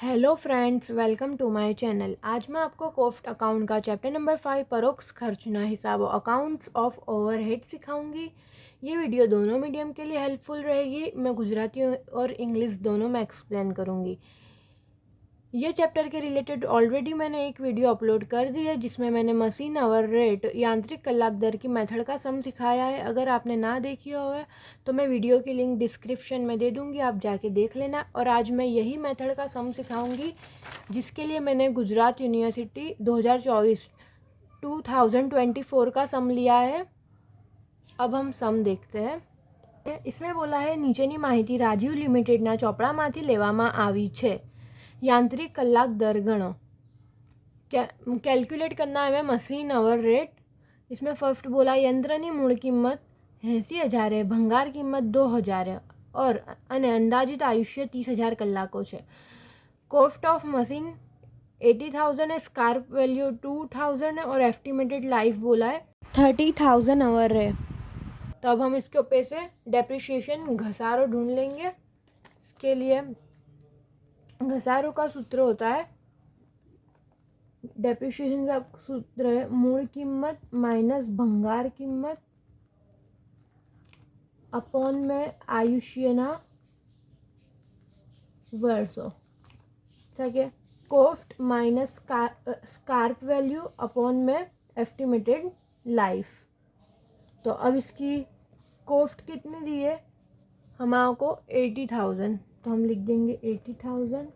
Hello friends, welcome to my channel. आज मैं आपको कोफ्ट अकाउंट का चैप्टर नंबर 5 परोक्ष खर्चना हिसाब अकाउंट्स ऑफ ओवरहेड सिखाऊंगी। ये वीडियो दोनों मीडियम के लिए हेल्पफुल रहेगी। मैं गुजराती और इंग्लिश दोनों में एक्सप्लेन करूंगी। ये चैप्टर के रिलेटेड ऑलरेडी मैंने एक वीडियो अपलोड कर दी है जिसमें मैंने मशीन आवर रेट यांत्रिक कलाक दर की मेथड का सम सिखाया है। अगर आपने ना देखी हो है तो मैं वीडियो की लिंक डिस्क्रिप्शन में दे दूंगी, आप जाके देख लेना। और आज मैं यही मेथड का सम सिखाऊंगी जिसके लिए मैंने गुजरात यूनिवर्सिटी 2024 का सम लिया है। अब हम सम देखते हैं। इसमें बोला है નીચેની માહિતી રાજીવ લિમિટેડના ચોપડામાંથી લેવામાં આવી છે। यांत्रिक कलाक दर गणो। कैलकुलेट करना है हमें मशीन आवर रेट। इसमें फर्स्ट बोला यंत्रनी मूळ किंमत 80,000 है, भंगार किंमत 2,000 है और अंदाजित आयुष्य 30,000 कलाकों है। कॉस्ट ऑफ मशीन 80,000 है, स्कार्प वैल्यू 2,000 है और एस्टिमेटेड लाइफ बोला है 30,000 आवर है। तो अब हम इसके ऊपर से डेप्रिशिएशन घसारो ढूंढ लेंगे। इसके लिए घसारो का सूत्र होता है, डेप्रिशिएशन का सूत्र है मूल कीमत माइनस भंगार कीमत अपॉन में आयुष्यना वर्षों। ठीक है, cost minus scrap value upon में एस्टिमेटेड लाइफ। तो अब इसकी कॉस्ट कितनी दी है हमारे को 80,000, तो हम लिख देंगे 80,000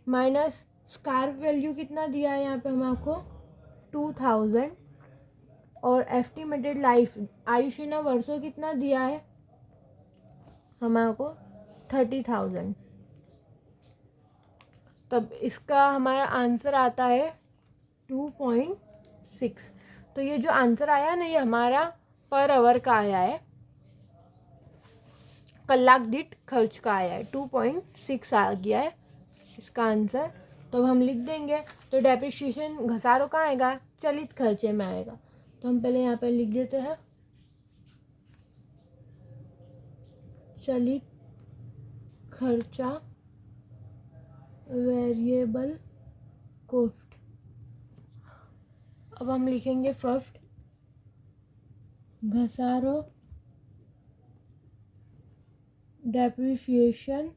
माइनस स्कार्प वैल्यू कितना दिया है यहाँ पे हमारे को 2,000 और एस्टिमेटेड लाइफ आयुष्य वर्षों कितना दिया है हमारे को 30,000। तब इसका हमारा आंसर आता है 2.6। तो ये जो आंसर आया ना ये हमारा पर आवर का आया है, कलाक दीठ खर्च का आया है। 2.6 आ गया है इसका आंसर। तो हम लिख देंगे। तो डेप्रिशिएशन घसारो कहाँ आएगा, चलित खर्चे में आएगा। तो हम पहले यहाँ पे लिख देते हैं चलित खर्चा वेरिएबल कॉस्ट। अब हम लिखेंगे फर्स्ट घसारो डेप्रिशिएशन।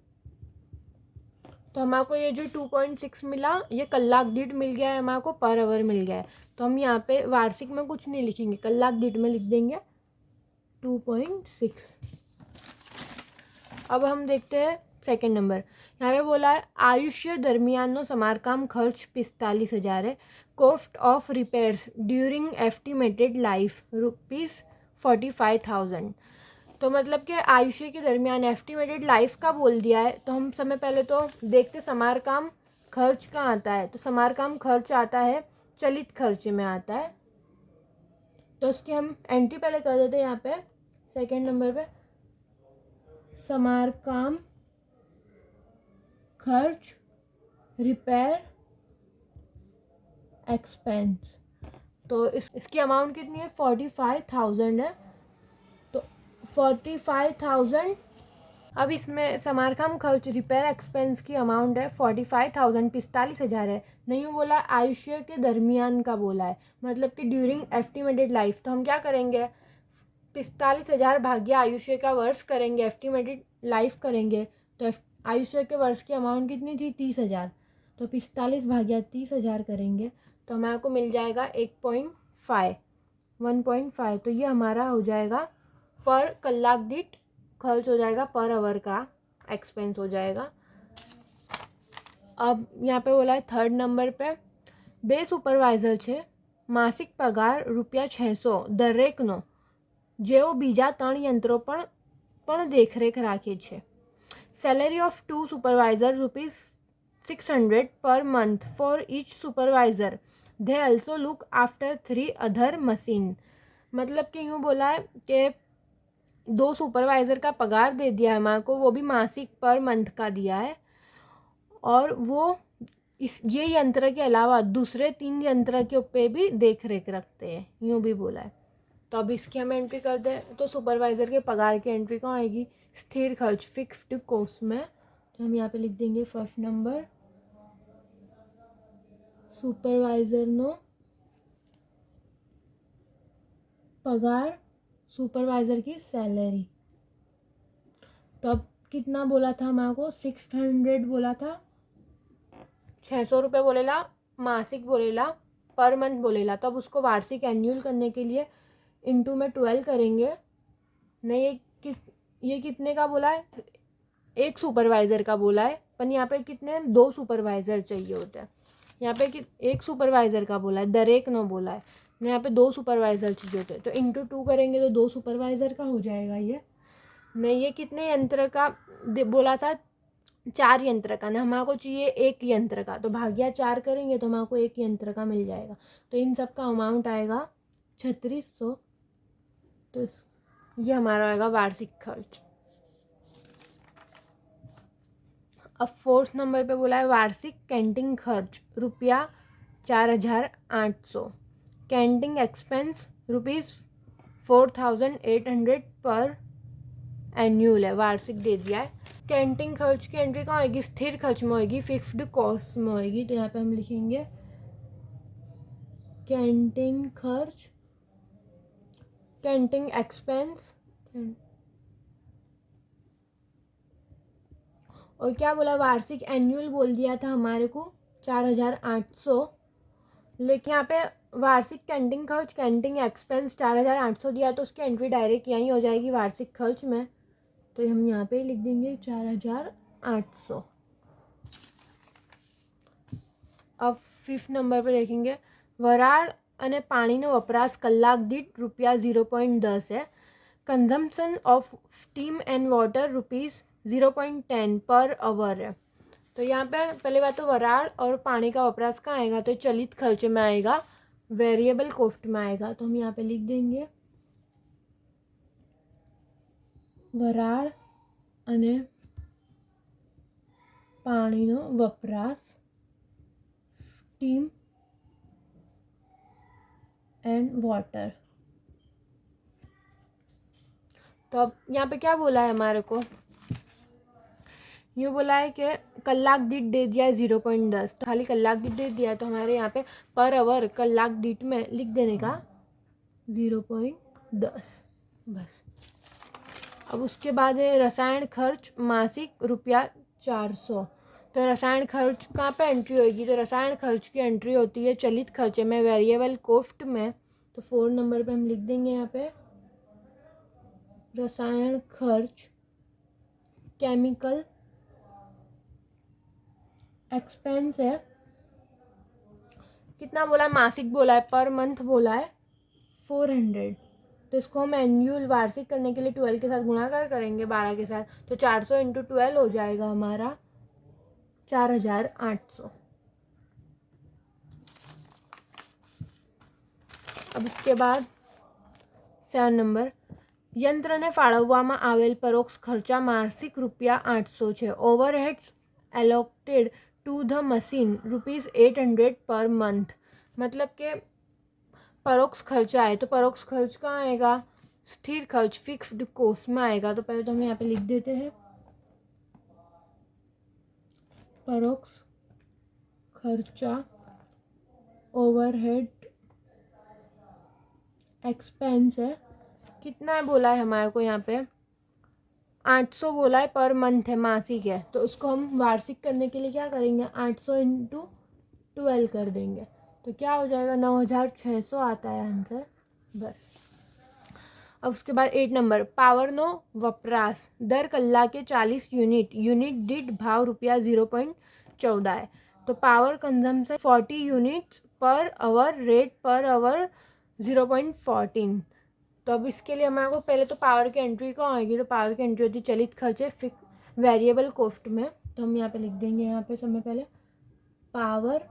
तो हमारे को ये जो 2.6 मिला ये कलाक दीठ मिल गया है, हमारे को पर आवर मिल गया है। तो हम यहाँ पे वार्षिक में कुछ नहीं लिखेंगे, कलाक दीठ में लिख देंगे 2.6। अब हम देखते हैं सेकंड नंबर। यहाँ पे बोला है आयुष्य दरमियान समारकाम खर्च 45,000 है। Cost of repairs during estimated life ₹45,000। तो मतलब कि आयुष्य के दरमियान एस्टिमेटेड लाइफ का बोल दिया है। तो हम समय पहले तो देखते समारकाम खर्च कहाँ आता है। तो समारकाम खर्च आता है चलित खर्च में आता है। तो उसकी हम एंट्री पहले कर देते हैं यहाँ पे सेकंड नंबर पे समारकाम खर्च रिपेयर एक्सपेंस। तो इसकी अमाउंट कितनी है 45,000 है। तो 45,000। अब इसमें समारकाम खर्च रिपेयर एक्सपेंस की अमाउंट है 45,000, 45,000 है। नहीं बोला आयुष्य के दरमियान का बोला है, मतलब कि ड्यूरिंग एस्टिमेटेड लाइफ। तो हम क्या करेंगे 45,000 भाग्य आयुष्य का वर्ष करेंगे, एस्टिमेटेड लाइफ करेंगे। तो आयुष्य के वर्ष की अमाउंट कितनी थी 30,000। तो 45 भाग्या 30,000 करेंगे तो हमारे को मिल जाएगा 1.5। तो ये हमारा हो जाएगा पर कलाक दीठ खर्च हो जाएगा, पर आवर का एक्सपेंस हो जाएगा। अब यहाँ पे बोला है थर्ड नंबर पे बे सुपरवाइजर છે, માસિક પગાર ₹600 દરેકનો, જેઓ બીજા 3 યંત્રો પણ દેખરેખ રાખે છે। Salary of 2 supervisor ₹600 per month for each supervisor. They also look after 3 other machine. मतलब कि यूँ बोला है कि 2 सुपरवाइज़र का पगार दे दिया है हमारे को, वो भी मासिक पर मंथ का दिया है और वो ये यंत्र के अलावा दूसरे 3 यंत्र के ऊपर भी देख रेख रखते हैं, यूँ भी बोला है। तो अब इसकी हम एंट्री कर दें तो सुपरवाइज़र के पगार की एंट्री कहाँ आएगी, स्थिर खर्च फिक्स्ड कॉस्ट में। तो हम यहाँ पे लिख देंगे फर्स्ट नंबर સુપરવાઇઝરનો पगार, सुपरवाइज़र की सैलरी। तो अब कितना बोला था हमारे को, 600 बोला था, 600 रुपये बोलेला, मासिक बोलेला, पर मंथ बोलेला। तो अब उसको वार्षिक एन्यूअल करने के लिए इंटू में 12 करेंगे। नहीं, ये कितने का बोला है, एक सुपरवाइज़र का बोला है, पर यहाँ पे कितने, 2 सुपरवाइज़र चाहिए होते हैं। यहाँ पे एक सुपरवाइज़र का बोला है, दरेक नो बोला है, यहाँ पे 2 सुपरवाइज़र चाहिए होते हैं। तो इंटू 2 करेंगे तो 2 सुपरवाइज़र का हो जाएगा ये। नहीं, ये कितने यंत्र का बोला था, 4 यंत्र का ना, हमारे को चाहिए 1 यंत्र का, तो भाग्या 4 करेंगे तो हमारे को 1 यंत्र का मिल जाएगा। तो इन सब का अमाउंट आएगा 3600। तो ये हमारा आएगा वार्षिक खर्च। अब 4th नंबर पे बोला है वार्षिक कैंटीन खर्च रुपया 4800। कैंटीन एक्सपेंस ₹4800 पर एन्यूअल है, वार्षिक दे दिया है। कैंटीन खर्च की एंट्री कहाँ होगी, स्थिर खर्च में होगी, फिक्स्ड कॉस्ट में होगी। तो यहाँ पे हम लिखेंगे कैंटीन खर्च, कैंटीन एक्सपेंस, और क्या बोला, वार्षिक एन्यूअल बोल दिया था हमारे को 4800। लेकिन यहाँ पे वार्षिक कैंटीन खर्च, कैंटीन एक्सपेंस 4800 दिया, तो उसकी एंट्री डायरेक्ट यहीं हो जाएगी वार्षिक खर्च में। तो हम यहाँ पे लिख देंगे 4800। अब 5th नंबर पे देखेंगे वराળ અને પાણીનો વપરાશ કલાક દીઠ ₹0.10 है। Consumption of steam and water ₹0.10 per hour है। तो यहाँ पे पहले बात तो वराळ और पानी का वपराश कहाँ आएगा, तो चलित खर्चे में आएगा, वेरिएबल कॉस्ट में आएगा। तो हम यहाँ पे लिख देंगे वराळ અને પાણીનો વપરાશ, स्टीम एंड वाटर। तो अब यहाँ पे क्या बोला है हमारे को, यूँ बोला है कि कलाक दीठ दे दिया है 0.10, तो खाली कलाक दीठ दे दिया है, तो हमारे यहाँ पे पर आवर कलाक दीठ में लिख देने का 0.10 बस। अब उसके बाद है रसायन खर्च मासिक ₹400। तो रसायन खर्च कहाँ पे एंट्री होगी, तो रसायन खर्च की एंट्री होती है चलित खर्चे में, वेरिएबल कॉस्ट में। तो 4 नंबर पे हम लिख देंगे यहाँ पे रसायन खर्च, केमिकल एक्सपेंस है, कितना बोला है, मासिक बोला है, पर मंथ बोला है 400। तो इसको हम एन्यूअल वार्षिक करने के लिए 12 के साथ गुणाकार करेंगे, 12 के साथ। तो 400 × 12 हो जाएगा हमारा 4800। अब इसके बाद 7 नंबर, यंत्रને ફાળવવામાં આવેલ પરોક્ષ ખર્ચા માસિક ₹800 છે। Overheads allocated to the machine ₹800 per month. मतलब कि परोक्ष खर्चा है, तो परोक्ष खर्च कहाँ आएगा, स्थिर खर्च, फिक्स्ड कॉस्ट में आएगा। तो पहले तो हम यहाँ पे लिख देते हैं परोक्ष खर्चा ओवरहेड एक्सपेंस है, कितना है बोला है हमारे को, यहाँ पे 800 बोला है, पर मंथ है, मासिक है। तो उसको हम वार्षिक करने के लिए क्या करेंगे, 800 × 12 कर देंगे। तो क्या हो जाएगा, 9600 आता है आंसर बस। अब उसके बाद 8 नंबर, पावरनो वपराश दर कलाके 40 यूनिट, यूनिट दीठ भाव ₹0.14 है। तो power consumption 40 units per hour, rate per hour 0.14। तो अब इसके लिए हमारे को पहले तो पावर की एंट्री कहाँ आएगी, तो पावर की एंट्री होती है चलित खर्चे फिक्स वेरिएबल कॉस्ट में। तो हम यहाँ पे लिख देंगे, यहाँ पे समय पहले पावर,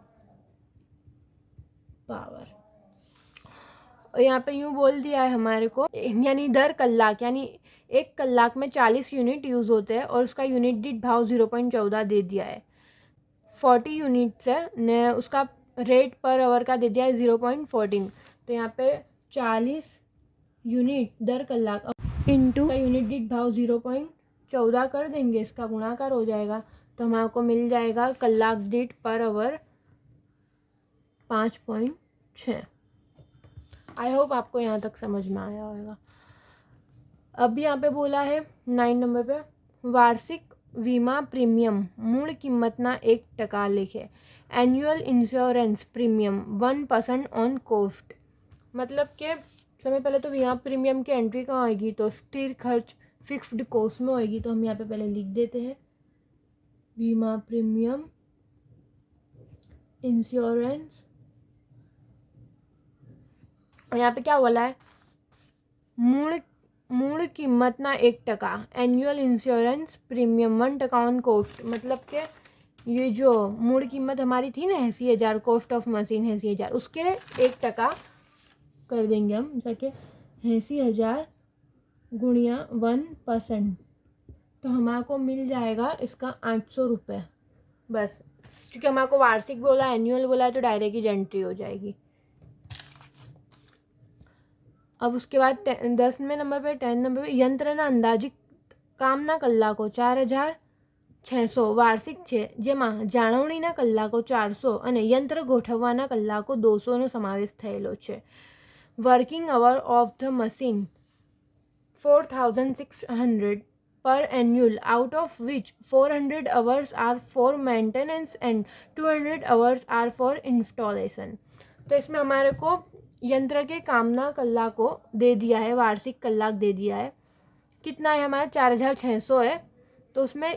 और यहाँ पे यूँ बोल दिया है हमारे को, यानी दर कलाक, यानी 1 कलाक में 40 यूनिट यूज़ होते हैं, और उसका यूनिट दीठ भाव 0.14 दे दिया है। 40 यूनिट्स है ने, उसका रेट पर आवर का दे दिया है 0.14। तो यहाँ पे 40 यूनिट दर कलाक इंटू का यूनिट दीठ भाव 0.14 कर देंगे, इसका गुणाकार हो जाएगा। तो हमारे को मिल जाएगा कलाक दीठ पर आवर 5.6। आई होप आपको यहाँ तक समझ में आया होगा। अब यहाँ पे बोला है 9 नंबर पे, वार्षिक वीमा प्रीमियम मूल किंमतना 1% लेखे। Annual insurance premium 1% on cost. मतलब कि समय पहले तो वीमा प्रीमियम की एंट्री कहाँ होगी, तो स्थिर खर्च फिक्स्ड कॉस्ट में होगी। तो हम यहाँ पे पहले लिख देते हैं वीमा प्रीमियम इंश्योरेंस। यहाँ पे क्या बोला है, मूल किंमतना 1%, annual insurance premium 1% on cost. मतलब कि ये जो मूल कीमत हमारी थी ना 80,000, कॉस्ट ऑफ मशीन 80,000, उसके 1% कर देंगे हम, जाके 80,000 गुणिया 1%, तो हमारे को मिल जाएगा इसका 800 रुपये बस। क्योंकि हमारे को वार्षिक बोला, एनुअल बोला है, तो डायरेक्ट ही एंट्री हो जाएगी। अब उसके बाद 10वें नंबर पे 10 नंबर पे यंत्રના અંદાજિત કામના કલાકો 4,600 વાર્ષિક છે, જેમાં જાળવણીના કલાકો 400 અને યંત્ર ગોઠવવાના કલાકો 200નો સમાવેશ થયેલો છે. Working hour of the machine 4,600 per annual, out of which 400 hours are for maintenance and 200 hours are for installation. तो इसमें हमारे को यंत्र के कामना कलाको दे दिया है, वार्षिक कलाक दे दिया है। कितना है हमारा 4,600 है। तो उसमें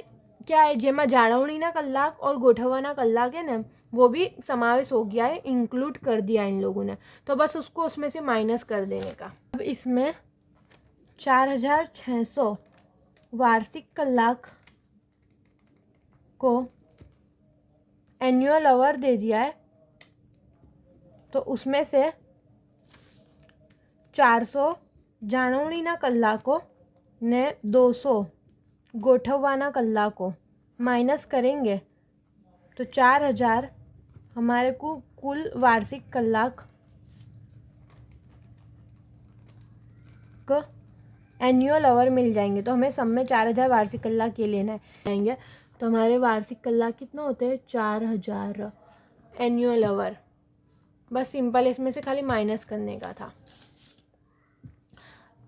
क्या है, जेमा जाळवणीना कलाक और गोठववाना कलाक है ना, वो भी समावेश हो गया है, इंक्लूड कर दिया इन लोगों ने। तो बस उसको उसमें से माइनस कर देने का। अब इसमें 4,600 वार्षिक कलाक को एनुअल आवर दे दिया है, तो उसमें से 400 જાળવણીના કલાકો ने 200 गोठववाना कलाको माइनस करेंगे, तो 4,000 हमारे को कुल वार्षिक कलाक एनुअल आवर मिल जाएंगे। तो हमें सब में 4,000 वार्षिक कलाक ये लेना है, तो हमारे वार्षिक कलाक कितना होते हैं 4,000 एनुअल आवर। बस सिंपल इसमें से खाली माइनस करने का था।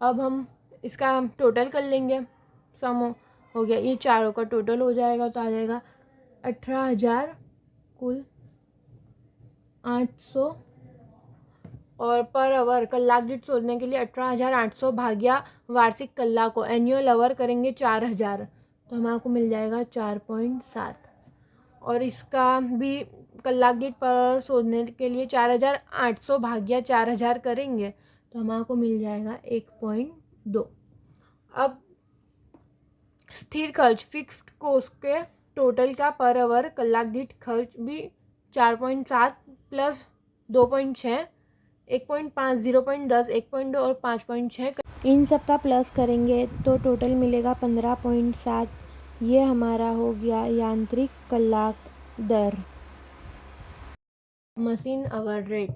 अब हम इसका टोटल कर लेंगे, सम हो गया, ये चारों का टोटल हो जाएगा, तो आ जाएगा 18,000 कुल 800, और पर आवर कलाक दीठ शोधने के लिए 18,800 भाग्या वार्षिक कलाक को एनुअल आवर करेंगे 4,000, तो हमारे को मिल जाएगा 4.7। और इसका भी कलाक दीठ पर आवर शोधने के लिए 4,800 भाग्या 4,000 करेंगे, तो हमारे को मिल जाएगा 1.2। अब स्थिर खर्च फिक्स्ड कॉस्ट के टोटल का पर आवर कलाक दीठ खर्च भी 4.7 प्लस 2.6, 1.5, 0.10, 1.2 और 5.6, इन सब का प्लस करेंगे तो टोटल मिलेगा 15.7। ये हमारा हो गया यांत्रिक कलाक दर, machine hour rate.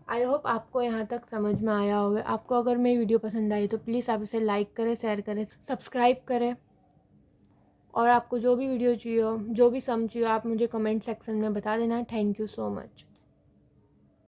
I hope आपको यहाँ तक समझ में आया होगा। आपको अगर मेरी वीडियो पसंद आई तो प्लीज़ आप इसे लाइक करें, शेयर करें, सब्सक्राइब करें, और आपको जो भी वीडियो चाहिए हो, जो भी सम चाहिए हो, आप मुझे कमेंट सेक्शन में बता देना। Thank you so much.